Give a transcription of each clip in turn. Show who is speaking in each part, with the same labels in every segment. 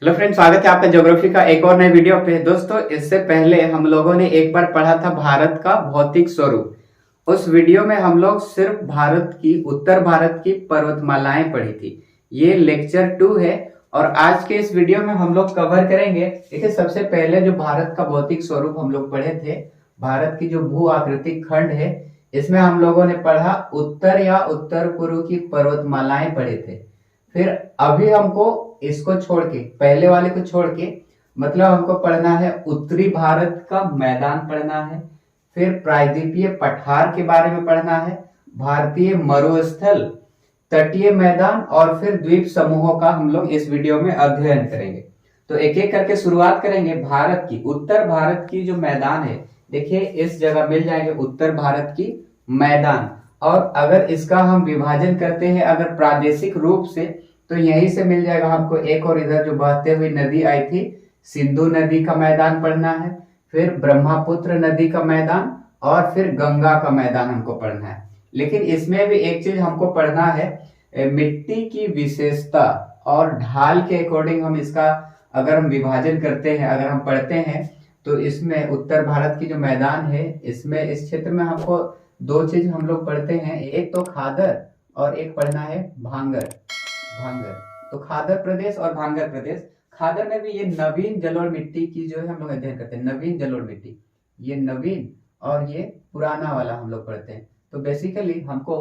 Speaker 1: Hello friends, स्वागत है आपका ज्योग्राफी का एक और नए वीडियो पे। दोस्तों, इससे पहले हम लोगों ने एक बार पढ़ा था भारत का भौतिक स्वरूप। उस वीडियो में हम लोग सिर्फ भारत की, उत्तर भारत की पर्वतमालाएं पढ़ी थी। ये लेक्चर 2 है और आज के इस वीडियो में हम लोग कवर करेंगे। देखिए, सबसे पहले जो भारत का भौतिक स्वरूप हम लोग पढ़े थे, भारत की जो भू आकृतिक खंड है, इसमें हम लोगों ने पढ़ा उत्तर या उत्तर पूर्व की पर्वतमालाएं पढ़े थे। फिर अभी हमको इसको छोड़ के, पहले वाले को छोड़ के, मतलब हमको पढ़ना है उत्तरी भारत का मैदान पढ़ना है। फिर प्रायद्वीपीय पठार के बारे में पढ़ना है, भारतीय मरुस्थल, तटीय मैदान और फिर द्वीप समूहों का हम लोग इस वीडियो में अध्ययन करेंगे। तो एक एक करके शुरुआत करेंगे। भारत की, उत्तर भारत की जो मैदान है, देखिए इस जगह मिल जाएंगे उत्तर भारत की मैदान। और अगर इसका हम विभाजन करते हैं अगर प्रादेशिक रूप से, तो यहीं से मिल जाएगा हमको एक और इधर जो बहते हुई नदी आई थी, सिंधु नदी का मैदान पढ़ना है। फिर ब्रह्मपुत्र नदी का मैदान और फिर गंगा का मैदान हमको पढ़ना है। लेकिन इसमें भी एक चीज हमको पढ़ना है, मिट्टी की विशेषता और ढाल के अकॉर्डिंग हम इसका अगर हम विभाजन करते हैं, अगर हम पढ़ते हैं, तो इसमें उत्तर भारत की जो मैदान है, इसमें इस क्षेत्र में हमको दो चीज हम लोग पढ़ते हैं, एक तो खादर और एक पढ़ना है भांगर। भांगर तो खादर प्रदेश और भांगर प्रदेश। खादर में भी ये नवीन जलोढ़ मिट्टी की जो है हम लोग अध्ययन करते हैं, नवीन जलोढ़ मिट्टी, ये नवीन और ये पुराना वाला हम लोग पढ़ते हैं। तो बेसिकली हमको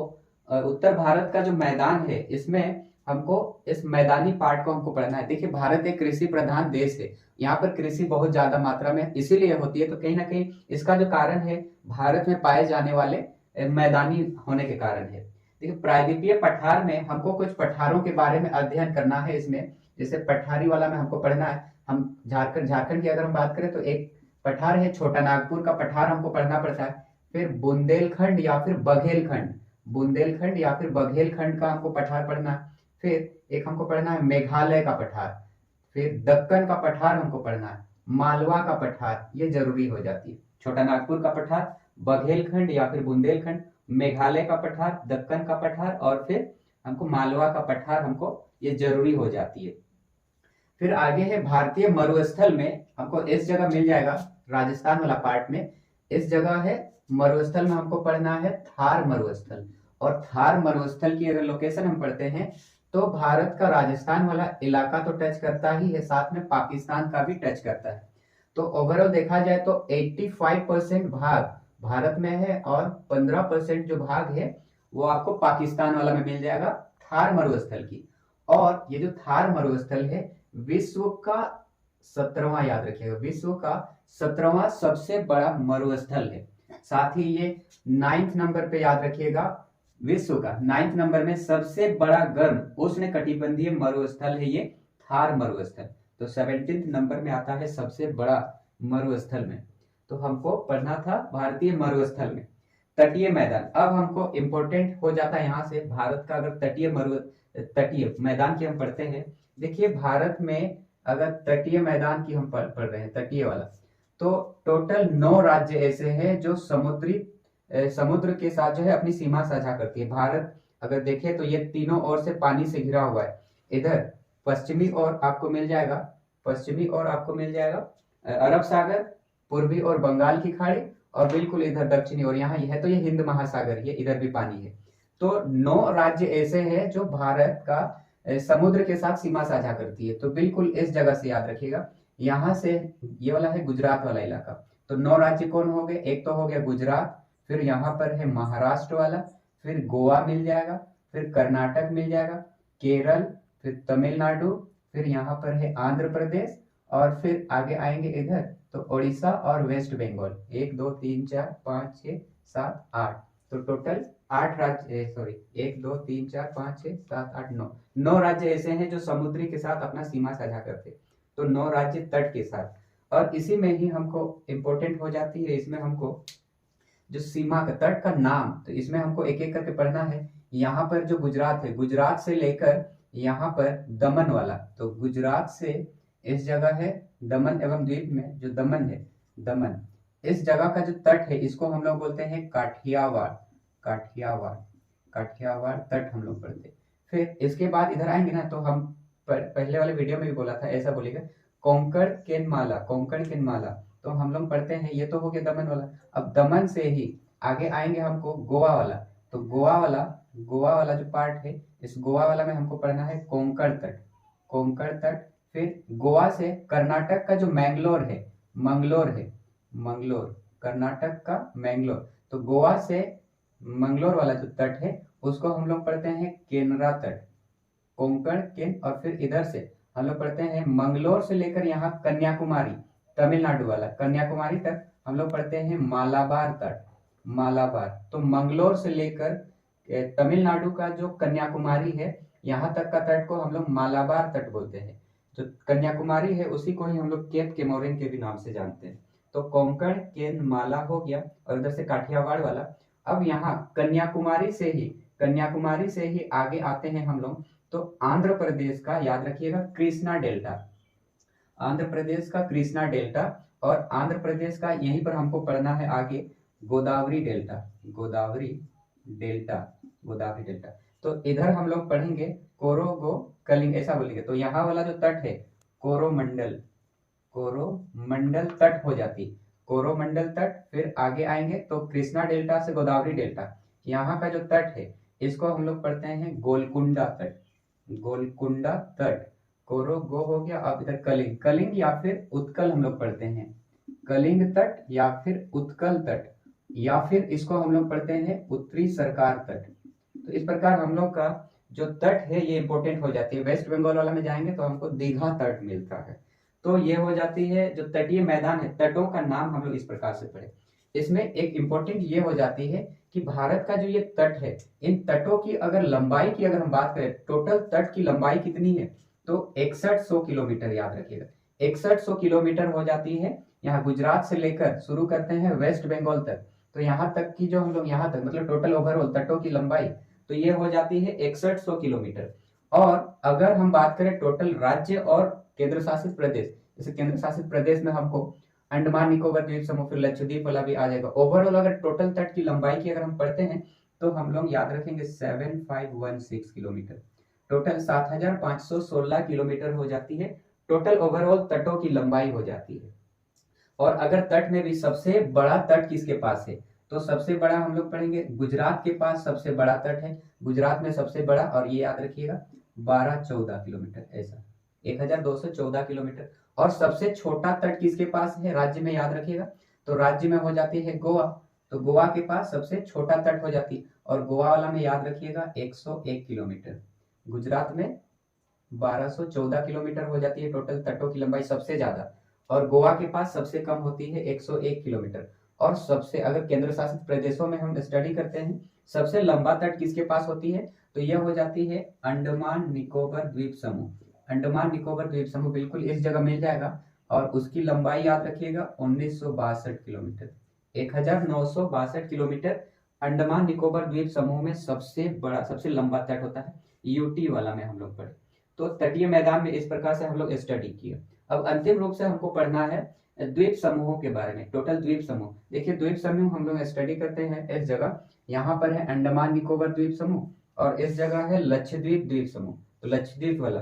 Speaker 1: उत्तर भारत का जो मैदान है, इसमें हमको इस मैदानी पार्ट को हमको पढ़ना है। देखिए, भारत एक कृषि प्रधान देश है, यहाँ पर कृषि बहुत ज्यादा मात्रा में इसीलिए होती है, तो कहीं ना कहीं इसका जो कारण है भारत में पाए जाने वाले मैदानी होने के कारण है। देखिए, प्रायद्वीपीय पठार में हमको कुछ पठारों के बारे में अध्ययन करना है। इसमें जैसे पठारी वाला में हमको पढ़ना है, हम झारखंड की अगर हम बात करें तो एक पठार है छोटा नागपुर का पठार, हमको पढ़ना पड़ता है। फिर बुंदेलखंड या फिर बघेलखंड, बुंदेलखंड या फिर बघेलखंड का हमको पठार पढ़ना है। फिर एक हमको पढ़ना है मेघालय का पठार, फिर दक्कन का पठार हमको पढ़ना है, मालवा का पठार, ये जरूरी हो जाती है। छोटा नागपुर का पठार, बघेलखंड या फिर बुंदेलखंड, मेघालय का पठार, दक्कन का पठार और फिर हमको मालवा का पठार, हमको ये जरूरी हो जाती है। फिर आगे है भारतीय मरुस्थल में, हमको इस जगह मिल जाएगा राजस्थान वाला पार्ट में, इस जगह है मरुस्थल में हमको पढ़ना है थार मरुस्थल। और थार मरुस्थल की अगर लोकेशन हम पढ़ते हैं तो भारत का राजस्थान वाला इलाका तो टच करता ही है, साथ में पाकिस्तान का भी टच करता है। तो ओवरऑल देखा जाए तो 85% भाग भारत में है और 15% जो भाग है वो आपको पाकिस्तान वाला में मिल जाएगा, थार मरुस्थल की। और ये जो थार मरुस्थल है, विश्व का 17वां, याद रखिएगा, विश्व का 17वां सबसे बड़ा मरुस्थल है। साथ ही ये 9th नंबर पे, याद रखिएगा, विश्व का 9th नंबर में सबसे बड़ा गर्म उष्ण कटिबंधीय मरुस्थल है ये थार मरुस्थल। तो 17th नंबर में आता है सबसे बड़ा मरुस्थल में। तो हमको पढ़ना था भारतीय मरुस्थल में। तटीय मैदान, अब हमको इंपॉर्टेंट हो जाता है यहाँ से भारत का, अगर तटीय मैदान की हम पढ़ते हैं। देखिए, भारत में अगर तटीय मैदान की हम पढ़ रहे हैं, तटीय वाला, तो टोटल 9 राज्य ऐसे हैं जो समुद्र के साथ जो है अपनी सीमा साझा करती है। भारत अगर देखें तो ये तीनों ओर से पानी से घिरा हुआ है। इधर पश्चिमी ओर आपको मिल जाएगा, पश्चिमी ओर आपको मिल जाएगा अरब सागर, पूर्वी और बंगाल की खाड़ी, और बिल्कुल इधर दक्षिणी ओर यहाँ है तो ये हिंद महासागर, ये इधर भी पानी है। तो 9 राज्य ऐसे हैं जो भारत का समुद्र के साथ सीमा साझा करती है। तो बिल्कुल इस जगह से याद रखिएगा, यहाँ से ये वाला है गुजरात वाला इलाका। तो 9 राज्य कौन हो गए, एक तो हो गया गुजरात, फिर यहाँ पर है महाराष्ट्र वाला, फिर गोवा मिल जाएगा, फिर कर्नाटक मिल जाएगा, केरल, फिर तमिलनाडु, फिर यहाँ पर है आंध्र प्रदेश, और फिर आगे आएंगे इधर तो उड़ीसा और वेस्ट बंगाल। 1 2 3 4 5 6 7 8, तो टोटल 8 राज्य, सॉरी 1 2 3 4 5 6 7 8 9 राज्य ऐसे हैं जो समुद्री के साथ अपना सीमा साझा करते। तो 9 राज्य तट के साथ, और इसी में ही हमको इंपॉर्टेंट हो जाती है, इसमें हमको जो सीमा का तट का नाम, तो इसमें हमको एक एक करके पढ़ना है। यहाँ पर जो गुजरात है, गुजरात से लेकर यहाँ पर दमन वाला, तो गुजरात से इस जगह है दमन एवं द्वीप में जो दमन है, दमन, इस जगह का जो तट है इसको हम लोग बोलते हैं काठियावाड़, काठियावाड़, काठियावाड़ तट हम लोग पढ़ते। फिर इसके बाद इधर आएंगे ना तो हम पहले वाले वीडियो में भी बोला था, ऐसा बोलेगा कोंकण केनमाला, कोंकण केनमाला। तो हम लोग पढ़ते हैं, ये तो हो गया दमन वाला। अब दमन से ही आगे आएंगे हमको गोवा वाला। तो गोवा वाला जो पार्ट है, इस गोवा वाला में हमको पढ़ना है कोंकण तट, कोंकण तट। फिर गोवा से कर्नाटक का जो मैंगलोर है, मंगलोर, कर्नाटक का मैंगलोर। तो गोवा से मंगलोर वाला जो तट है उसको हम लोग पढ़ते हैं केनरा तट, कोंकण केन। और फिर इधर से हम लोग पढ़ते हैं मंगलोर से लेकर यहाँ कन्याकुमारी, तमिलनाडु वाला कन्याकुमारी तक हम लोग पढ़ते हैं मालाबार तट, मालाबार। तो मंगलोर से लेकर तमिलनाडु का जो कन्याकुमारी है यहाँ तक का तट को हम लोग मालाबार तट बोलते हैं। जो कन्याकुमारी है उसी को ही हम लोग केप केमोरिन के भी नाम से जानते हैं। तो कोंकण केन माला हो गया, और इधर से काठियावाड़ वाला। अब यहाँ कन्याकुमारी से ही आगे आते हैं हम लोग। तो आंध्र प्रदेश का याद रखिएगा कृष्णा डेल्टा, आंध्र प्रदेश का कृष्णा डेल्टा। और आंध्र प्रदेश का यहीं पर हमको पढ़ना है आगे गोदावरी डेल्टा, गोदावरी डेल्टा। तो इधर हम लोग पढ़ेंगे कोरोगो कलिंग, ऐसा बोलेंगे। तो यहाँ वाला जो तट है कोरोमंडल तट हो जाती, कोरोमंडल तट। फिर आगे आएंगे तो कृष्णा डेल्टा से गोदावरी डेल्टा, यहाँ का जो तट है इसको हम लोग पढ़ते हैं गोलकुंडा तट, गोलकुंडा तट। कोरोगो हो गया। अब इधर कलिंग या फिर उत्कल हम लोग पढ़ते हैं, कलिंग तट या फिर उत्कल तट, या फिर इसको हम लोग पढ़ते हैं उत्तरी सरकार तट। तो इस प्रकार हम लोग का जो तट है ये इंपॉर्टेंट हो जाती है। वेस्ट बंगाल वाला में जाएंगे तो हमको दीघा तट मिलता है। तो ये हो जाती है जो तटीय मैदान है, तटों का नाम हम लोग इस प्रकार से पढ़े। इसमें एक इंपॉर्टेंट ये हो जाती है कि भारत का जो ये तट है, इन तटों की अगर लंबाई की अगर हम बात करें, टोटल तट की लंबाई कितनी है, तो 6100 किलोमीटर, याद रखिएगा 6100 किलोमीटर हो जाती है। यहाँ गुजरात से लेकर शुरू करते हैं वेस्ट बंगाल तक, तो यहाँ तक की जो हम लोग यहाँ तक मतलब टोटल ओवरऑल तटों की लंबाई तो ये हो जाती है 6100 किलोमीटर। और अगर हम बात करें टोटल राज्य और केंद्र शासित प्रदेश, जैसे केंद्र शासित प्रदेश में हमको अंडमान निकोबार द्वीप समूह, फिर लक्षद्वीप वाला भी आ जाएगा। ओवरऑल अगर टोटल तट की लंबाई की अगर हम पढ़ते हैं तो हम लोग याद रखेंगे 7516 किलोमीटर, टोटल 7516 किलोमीटर हो जाती है। टोटल ओवरऑल तटों की लंबाई हो जाती है। और अगर तट में भी सबसे बड़ा तट किसके पास है, तो सबसे बड़ा हम लोग पढ़ेंगे गुजरात के पास सबसे बड़ा तट है, गुजरात में सबसे बड़ा। और ये याद रखिएगा 1214 किलोमीटर, ऐसा 1214 किलोमीटर। और सबसे छोटा तट किसके पास है राज्य में, याद रखिएगा, तो राज्य में हो जाती है गोवा। तो गोवा के पास सबसे छोटा तट हो जाती है, और गोवा वाला में याद रखिएगा 101 किलोमीटर। गुजरात में 1214 किलोमीटर हो जाती है टोटल तटों की लंबाई सबसे ज्यादा, और गोवा के पास सबसे कम होती है 101 किलोमीटर। और सबसे अगर केंद्र शासित प्रदेशों में हम स्टडी करते हैं सबसे लंबा तट किसके पास होती है, तो यह हो जाती है अंडमान निकोबार द्वीप समूह, अंडमान निकोबार द्वीप समूह बिल्कुल इस जगह मिल जाएगा। और उसकी लंबाई याद रखिएगा 1962 किलोमीटर, 1962 किलोमीटर अंडमान निकोबार द्वीप समूह में सबसे बड़ा सबसे लंबा तट होता है। यूटी वाला में हम लोग पढ़े, तो तटीय मैदान में इस प्रकार से हम लोग स्टडी किए। अब अंतिम रूप से हमको पढ़ना है द्वीप समूहों के बारे में, टोटल द्वीप समूह। देखिए द्वीप समूह हम लोग स्टडी करते हैं इस जगह, यहाँ पर है अंडमान निकोबार द्वीप समूह, और इस जगह है लक्षद्वीप द्वीप समूह, तो लक्षद्वीप वाला।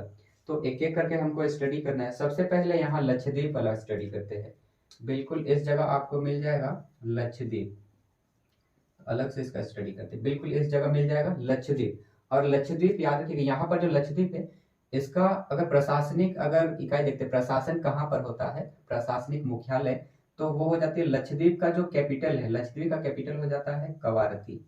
Speaker 1: तो एक एक करके हमको स्टडी करना है। सबसे पहले यहाँ लक्षद्वीप वाला स्टडी करते हैं, बिल्कुल इस जगह आपको मिल जाएगा लक्षद्वीप, अलग से इसका स्टडी करते हैं, बिल्कुल इस जगह मिल जाएगा लक्षद्वीप। और लक्षद्वीप याद रखिएगा यहाँ पर जो लक्षद्वीप है इसका अगर प्रशासनिक अगर इकाई देखते हैं, प्रशासन कहाँ पर होता है, प्रशासनिक मुख्यालय, तो वो हो जाती है लक्षद्वीप का जो कैपिटल है, लक्षद्वीप का कैपिटल हो जाता है कवारती,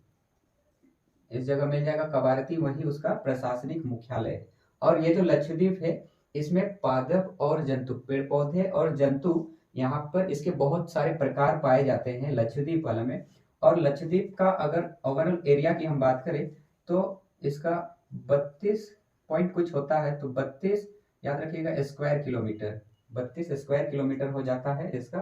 Speaker 1: इस जगह मिल जाएगा कवारती, वही उसका प्रशासनिक मुख्यालय है। और ये जो लक्षद्वीप है इसमें पादप और जंतु, पेड़ पौधे और जंतु यहाँ पर इसके बहुत सारे प्रकार पाए जाते हैं लक्षद्वीप वाला में। और लक्षद्वीप का अगर ओवरऑल एरिया की हम बात करें तो इसका 32 पॉइंट कुछ होता है, तो 32 याद रखिएगा स्क्वायर किलोमीटर, 32 स्क्वायर किलोमीटर हो जाता है इसका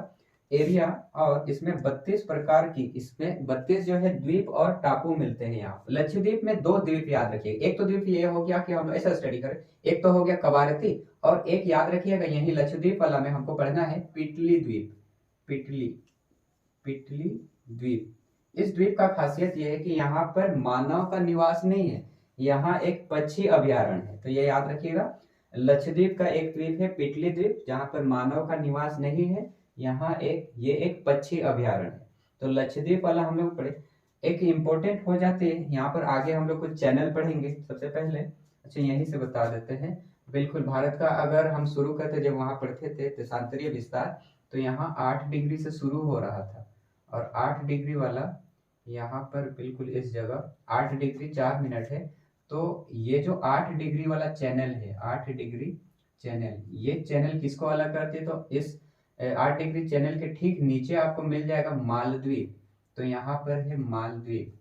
Speaker 1: एरिया। और इसमें 32 प्रकार की, इसमें 32 जो है द्वीप और टापू मिलते हैं यहाँ। लक्षद्वीप में 2 द्वीप याद रखिएगा, एक तो द्वीप ये हो गया कि हम ऐसा स्टडी करें, एक तो हो गया कवारती, और एक याद रखिएगा यही लक्षद्वीप वाला में हमको पढ़ना है पिटली द्वीप, पिटली द्वीप। इस द्वीप का खासियत यह है कि यहाँ पर मानव का निवास नहीं है, यहाँ एक पक्षी अभयारण्य है, तो ये याद रखिएगा लक्षद्वीप का एक द्वीप है पिटली द्वीप, जहां पर मानव का निवास नहीं है। यहाँ ये एक पक्षी अभयारण्य है। तो लक्षद्वीप वाला हम लोग पढ़े। एक इम्पोर्टेंट हो जाते हैं यहाँ पर, आगे हम लोग कुछ चैनल पढ़ेंगे सबसे पहले। अच्छा, यहीं से बता देते हैं। बिल्कुल, भारत का अगर हम शुरू करते, जब वहां पढ़ते थे देशांतरीय विस्तार, तो यहाँ 8 डिग्री से शुरू हो रहा था, और 8 डिग्री वाला यहाँ पर बिल्कुल इस जगह 8 डिग्री 4 मिनट है। तो ये जो 8 डिग्री वाला चैनल है, 8 डिग्री चैनल, ये चैनल किसको अलग करते हैं? तो इस 8 डिग्री चैनल के ठीक नीचे आपको मिल जाएगा मालद्वीप। तो यहाँ पर है मालद्वीप,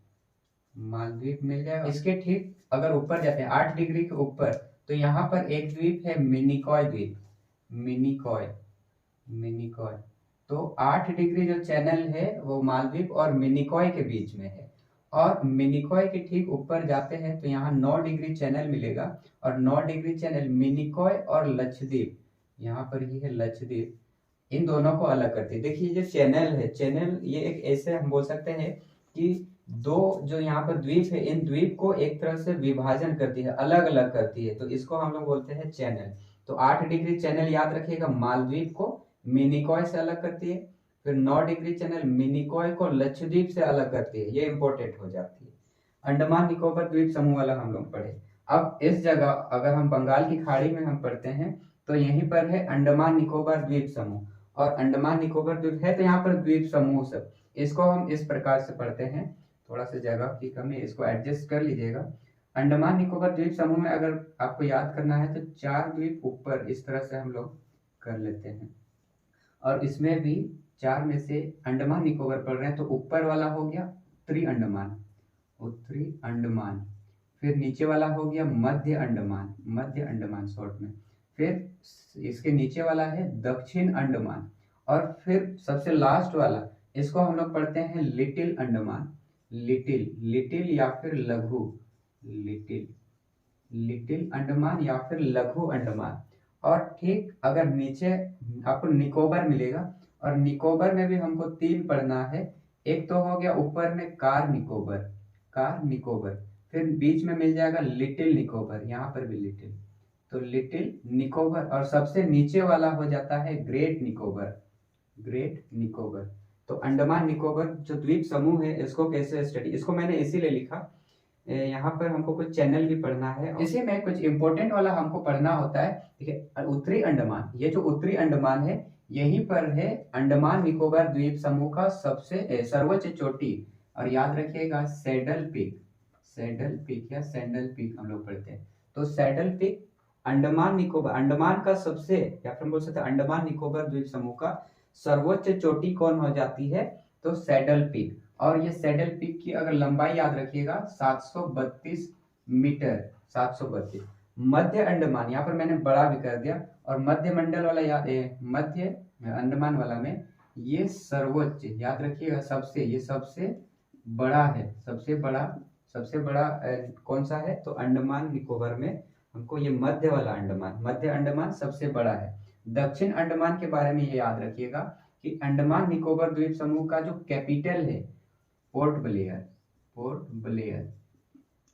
Speaker 1: मालद्वीप मिल जाएगा। इसके ठीक अगर ऊपर जाते हैं 8 डिग्री के ऊपर, तो यहाँ पर एक द्वीप है मिनिकॉय द्वीप, मिनिकॉय, मिनिकॉय। तो 8 डिग्री जो चैनल है वो मालदीव और मिनिकॉय के बीच में है, और मिनिकॉय के ठीक ऊपर जाते हैं तो यहाँ 9 डिग्री चैनल मिलेगा, और 9 डिग्री चैनल मिनिकॉय और लक्षद्वीप, यहाँ पर ही है लक्षद्वीप, इन दोनों को अलग करती है। देखिए जो चैनल है, चैनल ये एक ऐसे हम बोल सकते हैं कि दो जो यहाँ पर द्वीप है, इन द्वीप को एक तरह से विभाजन करती है, अलग अलग करती है, तो इसको हम लोग बोलते हैं चैनल। तो 8 डिग्री चैनल याद रखिएगा मालदीव को मिनिकॉय से अलग करती है, फिर 9 डिग्री चैनल मिनिकॉय को लक्षद्वीप से अलग करती है, ये इंपॉर्टेंट हो जाती है। अंडमान निकोबार द्वीप समूह वाला हम लोग पढ़े। अब इस जगह अगर हम बंगाल की खाड़ी में हम पढ़ते हैं तो यहीं पर है अंडमान निकोबार द्वीप समूह, और अंडमान निकोबार द्वीप है तो यहाँ पर द्वीप समूह सब, इसको हम इस प्रकार से पढ़ते हैं। थोड़ा सा जगह की कमी, इसको एडजस्ट कर लीजिएगा। अंडमान निकोबार द्वीप समूह में अगर आपको याद करना है तो 4 द्वीप ऊपर इस तरह से हम लोग कर लेते हैं, और इसमें भी 4 में से अंडमान निकोबार पढ़ रहे हैं तो ऊपर वाला हो गया उत्तरी अंडमान, उत्तरी अंडमान, फिर नीचे वाला हो गया मध्य अंडमान, मध्य अंडमान शॉर्ट में, फिर इसके नीचे वाला है दक्षिण अंडमान, और फिर सबसे लास्ट वाला इसको हम लोग पढ़ते हैं लिटिल अंडमान, लिटिल, लिटिल या फिर लघु, लिटिल, लिटिल अंडमान या फिर लघु अंडमान। और ठीक अगर नीचे आपको निकोबार मिलेगा, और निकोबार में भी हमको 3 पढ़ना है। एक तो हो गया ऊपर में कार निकोबार, कार निकोबार, फिर बीच में मिल जाएगा लिटिल निकोबार, यहाँ पर भी लिटिल, तो लिटिल निकोबार, और सबसे नीचे वाला हो जाता है ग्रेट निकोबार, ग्रेट निकोबार। तो अंडमान निकोबार जो द्वीप समूह है इसको कैसे स्टडी, इसको मैंने इसीलिए लिखा, यहाँ पर हमको कुछ चैनल भी पढ़ना है, इसी में कुछ इंपॉर्टेंट वाला हमको पढ़ना होता है। देखिए उत्तरी अंडमान, ये जो उत्तरी अंडमान है यहीं पर है अंडमान निकोबार द्वीप समूह का सबसे सर्वोच्च चोटी, और याद रखिएगा सैडल पीक, सैडल पीक या सैंडल पीक हम लोग पढ़ते हैं। तो सैडल पीक अंडमान निकोबार, अंडमान का सबसे, या फिर बोल सकते हैं अंडमान निकोबार द्वीप समूह का सर्वोच्च चोटी कौन हो जाती है? तो सैडल पीक। और ये सैडल पीक की अगर लंबाई याद रखिएगा 732 मीटर, 732। मध्य अंडमान, यहाँ पर मैंने बड़ा भी कर दिया, और मध्य मंडल वाला याद है, मध्य अंडमान वाला में ये सर्वोच्च याद रखिएगा, सबसे, ये सबसे बड़ा है, सबसे बड़ा, सबसे बड़ा कौन सा है? तो अंडमान निकोबार में हमको ये मध्य वाला अंडमान, मध्य अंडमान सबसे बड़ा है। दक्षिण अंडमान के बारे में ये याद रखिएगा कि अंडमान निकोबार द्वीप समूह का जो कैपिटल है port Blair, port Blair,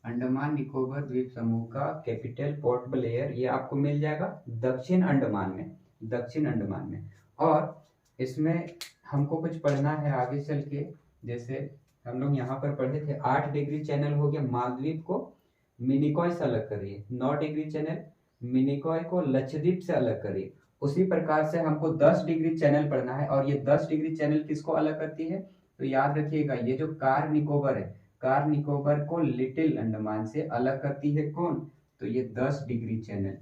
Speaker 1: Andaman Nicobar द्वीप समूह का कैपिटल पोर्ट ब्लेयर, ये आपको मिल जाएगा दक्षिण अंडमान में, दक्षिण अंडमान में। और इसमें हमको कुछ पढ़ना है आगे चल के, जैसे हम लोग यहाँ पर पढ़े थे 8 डिग्री चैनल हो गया मालदीव को मिनिकॉय से अलग करिए, 9 डिग्री चैनल मिनिकॉय को लक्षद्वीप से अलग करिए। उसी प्रकार से हमको 10 डिग्री चैनल पढ़ना है, और ये 10 डिग्री चैनल किसको अलग करती है? तो याद रखिएगा ये जो कार निकोबार है, कार निकोबार को लिटिल अंडमान से अलग करती है कौन? तो ये 10 डिग्री चैनल,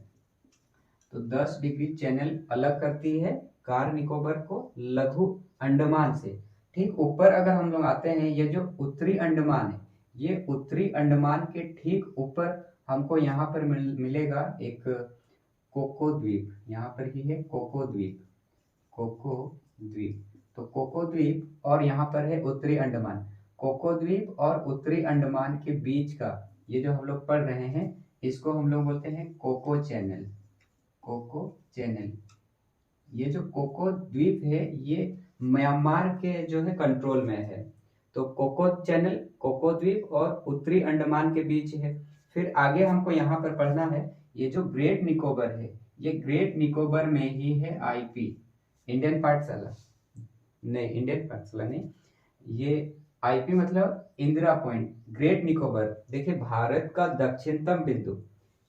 Speaker 1: तो 10 डिग्री चैनल अलग करती है कार निकोबार को लघु अंडमान से। ठीक ऊपर अगर हम लोग आते हैं, ये जो उत्तरी अंडमान है, ये उत्तरी अंडमान के ठीक ऊपर हमको यहाँ पर मिलेगा एक कोको द्वीप, यहाँ पर ही है कोको द्वीप, कोको द्वीप। तो कोको द्वीप और यहाँ पर है उत्तरी अंडमान, कोको द्वीप और उत्तरी अंडमान के बीच का ये जो हम लोग पढ़ रहे हैं इसको हम लोग बोलते हैं कोको चैनल, कोको चैनल। ये जो कोको द्वीप है ये म्यांमार के जो है कंट्रोल में है। तो कोको चैनल कोको द्वीप और उत्तरी अंडमान के बीच है। फिर आगे हमको यहाँ पर पढ़ना है ये जो ग्रेट निकोबर है, ये ग्रेट निकोबर में ही है आईपी, इंडियन पाठशाला नहीं, इंडियन पाठशाला नहीं, ये आईपी मतलब इंदिरा पॉइंट। ग्रेट निकोबर देखिए भारत का दक्षिणतम बिंदु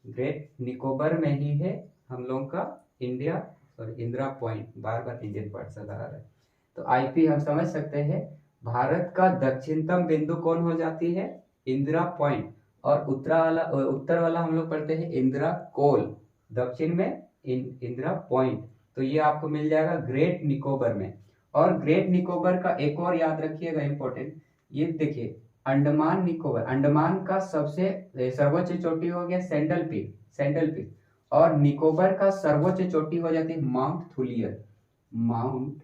Speaker 1: ग्रेट निकोबर में ही है हम लोगों का इंडिया, सॉरी इंदिरा पॉइंट, बार बार इंडियन पाठशाला आ रहा है। तो आईपी हम समझ सकते हैं भारत का दक्षिणतम बिंदु कौन हो जाती है, इंदिरा पॉइंट। और उत्तर वाला हम लोग पढ़ते हैं इंदिरा कोल, दक्षिण में इंदिरा पॉइंट। तो ये आपको मिल जाएगा ग्रेट निकोबर में। और ग्रेट निकोबर का एक और याद रखिएगा इंपॉर्टेंट, ये देखिए अंडमान निकोबर, अंडमान का सबसे सर्वोच्च चोटी हो गया सेंट्रल पीक, सेंट्रल पीक। और निकोबर का सर्वोच्च चोटी हो जाती है माउंट थुलियर, माउंट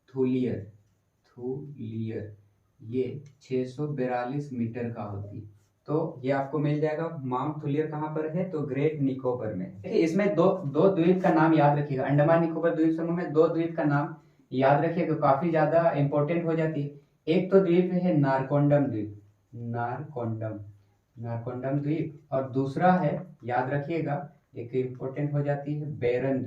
Speaker 1: थुलियर, ये 642 मीटर का होती है। तो ये आपको मिल जाएगा माउंट थुलियर कहाँ पर है, तो ग्रेट निकोबर में। देखिए इसमें दो द्वीप का नाम याद रखिएगा, अंडमान निकोबर द्वीप समूह में दो द्वीप का नाम याद रखिएगा, काफी ज्यादा इंपॉर्टेंट हो जाती है। एक तो द्वीप है नारकोंडम द्वीप, नारकोंडम द्वीप, और दूसरा है याद रखिएगा एक इंपॉर्टेंट हो जाती है बैरन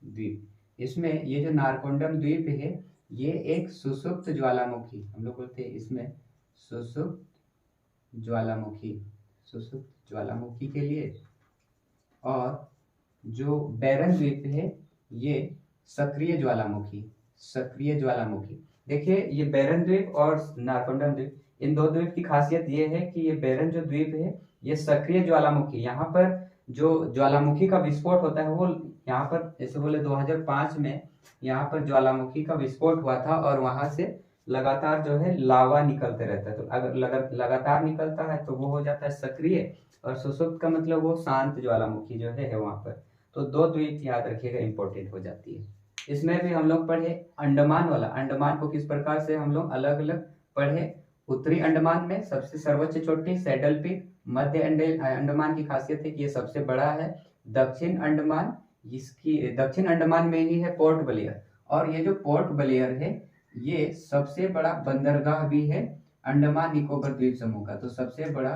Speaker 1: द्वीप। इसमें ये जो नारकोंडम द्वीप है ये एक सुषुप्त ज्वालामुखी, हम लोग बोलते हैं इसमें सुषुप्त ज्वालामुखी के लिए, और जो बैरन द्वीप है ये सक्रिय ज्वालामुखी। देखिए ये बैरन द्वीप और नारकोंडम द्वीप, इन दो द्वीप की खासियत ये है कि ये बैरन जो द्वीप है ये सक्रिय ज्वालामुखी, यहाँ पर जो ज्वालामुखी का विस्फोट होता है वो यहाँ पर जैसे बोले 2005 में यहाँ पर ज्वालामुखी का विस्फोट हुआ था और वहां से लगातार जो है लावा निकलते रहता है। तो अगर लगातार निकलता है तो वो हो जाता है सक्रिय, और सुषुप्त का मतलब वो शांत ज्वालामुखी जो है वहां पर। तो दो द्वीप याद रखिएगा इंपॉर्टेंट हो जाती है। इसमें भी हम लोग पढ़े अंडमान वाला, अंडमान को किस प्रकार से हम लोग अलग अलग पढ़े। उत्तरी अंडमान में सबसे सर्वोच्च चोटी सैडल पीक, मध्य अंडमान की खासियत है कि ये सबसे बड़ा है। दक्षिण अंडमान में ही है पोर्ट ब्लेयर, और ये जो पोर्ट ब्लेयर है ये सबसे बड़ा बंदरगाह भी है अंडमान निकोबार द्वीप समूह का। तो सबसे बड़ा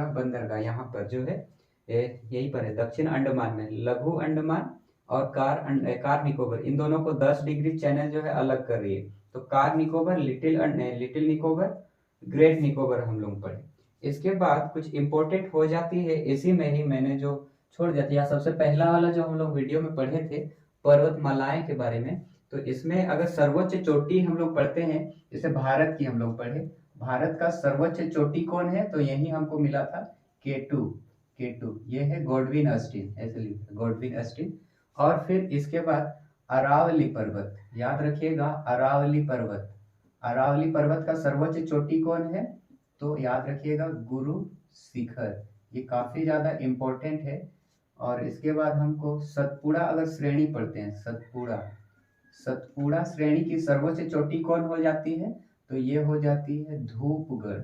Speaker 1: बंदरगाह यहाँ पर जो है यहीं पर है दक्षिण अंडमान में। लघु अंडमान और कार निकोबार, इन दोनों को 10 डिग्री चैनल जो है अलग कर रही है। तो car Nicobar, little Nicobar, great Nicobar हम लोग पढ़े। इसके बाद कुछ इंपॉर्टेंट हो जाती है, इसी में ही मैंने जो छोड़ दिया था, सबसे पहला वाला जो हम लोग वीडियो में पढ़े थे पर्वतमालाएं के बारे में। तो इसमें अगर सर्वोच्च चोटी हम लोग पढ़ते हैं, जैसे भारत की हम लोग पढ़े, भारत का सर्वोच्च चोटी कौन है, तो यही हमको मिला था केटू, ये है गॉडविन अस्टीन, ऐसे लिखते गॉडविन अस्टीन। और फिर इसके बाद अरावली पर्वत, याद रखिएगा अरावली पर्वत का सर्वोच्च चोटी कौन है, तो याद रखिएगा गुरु शिखर, ये काफी ज्यादा इंपॉर्टेंट है। और इसके बाद हमको सतपुड़ा अगर श्रेणी पढ़ते हैं, सतपुड़ा श्रेणी की सर्वोच्च चोटी कौन हो जाती है, तो ये हो जाती है धूपगढ़,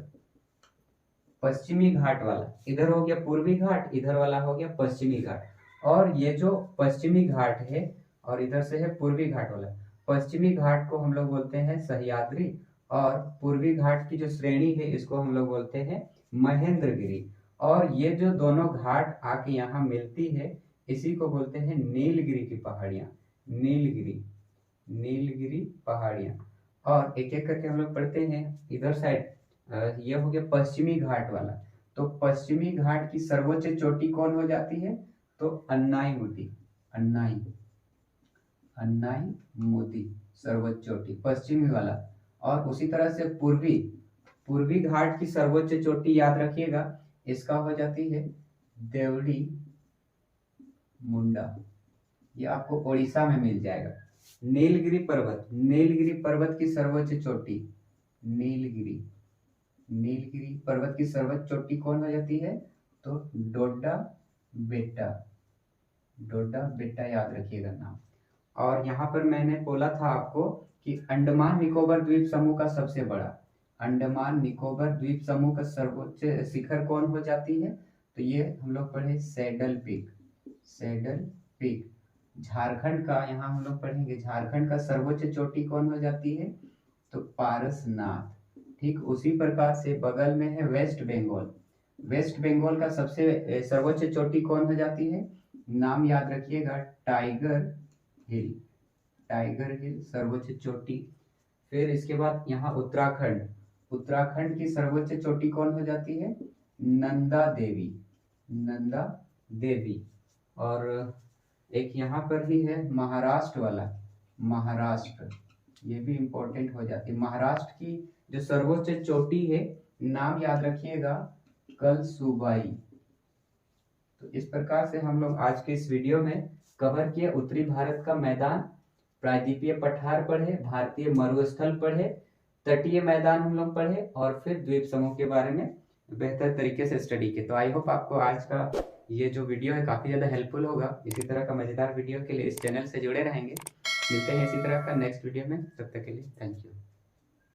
Speaker 1: पश्चिमी घाट वाला। इधर हो गया पूर्वी घाट, इधर वाला हो गया पश्चिमी घाट। और ये जो पश्चिमी घाट है और इधर से है पूर्वी घाट वाला, पश्चिमी घाट को हम लोग बोलते हैं सह्याद्री, और पूर्वी घाट की जो श्रेणी है इसको हम लोग बोलते हैं महेंद्रगिरी। और ये जो दोनों घाट आके यहाँ मिलती है इसी को बोलते हैं नीलगिरी की पहाड़ियाँ, नीलगिरी पहाड़ियाँ। और एक एक करके हम लोग पढ़ते हैं। इधर साइड ये हो गया पश्चिमी घाट वाला, तो पश्चिमी घाट की सर्वोच्च चोटी कौन हो जाती है, तो अन्नाई मोदी सर्वोच्च चोटी पश्चिमी वाला। और उसी तरह से पूर्वी घाट की सर्वोच्च चोटी याद रखिएगा, इसका हो जाती है देवड़ी मुंडा, ये आपको ओडिशा में मिल जाएगा। नीलगिरी पर्वत की सर्वोच्च चोटी, नीलगिरी पर्वत की सर्वोच्च चोटी कौन हो जाती है, तो डोडा बेटा याद रखिएगा नाम। और यहाँ पर मैंने बोला था आपको कि अंडमान निकोबार द्वीप समूह का सबसे बड़ा, अंडमान निकोबार द्वीप समूह का सर्वोच्च शिखर कौन हो जाती है, तो ये हम लोग पढ़े सैडल पीक। झारखंड का यहाँ हम लोग पढ़ेंगे, झारखंड का सर्वोच्च चोटी कौन हो जाती है, तो पारसनाथ। ठीक उसी प्रकार से बगल में है वेस्ट बंगाल, वेस्ट बंगाल का सबसे सर्वोच्च चोटी कौन हो जाती है? नाम याद रखिएगा, टाइगर हिल। टाइगर हिल सर्वोच्च चोटी। फिर इसके बाद यहाँ उत्तराखंड, उत्तराखंड की सर्वोच्च चोटी कौन हो जाती है? नंदा देवी। नंदा देवी। और एक यहाँ पर ही है महाराष्ट्र वाला, महाराष्ट्र, ये भी इंपॉर्टेंट हो जाती है। महाराष्ट्र की जो सर्वोच्च चोटी है, नाम याद रखिएगा, कलसुबाई। तो इस प्रकार से हम लोग आज के इस वीडियो में कवर किए उत्तरी भारत का मैदान, प्रायद्वीपीय पठार पढ़े, भारतीय मरुस्थल पढ़े, तटीय मैदान हम लोग पढ़े, और फिर द्वीप समूह के बारे में बेहतर तरीके से स्टडी किए। तो आई होप आपको आज का ये जो वीडियो है काफी ज्यादा हेल्पफुल होगा। इसी तरह का मजेदार वीडियो के लिए इस चैनल से जुड़े रहेंगे। मिलते हैं इसी तरह का नेक्स्ट वीडियो में, तब तक के लिए थैंक यू।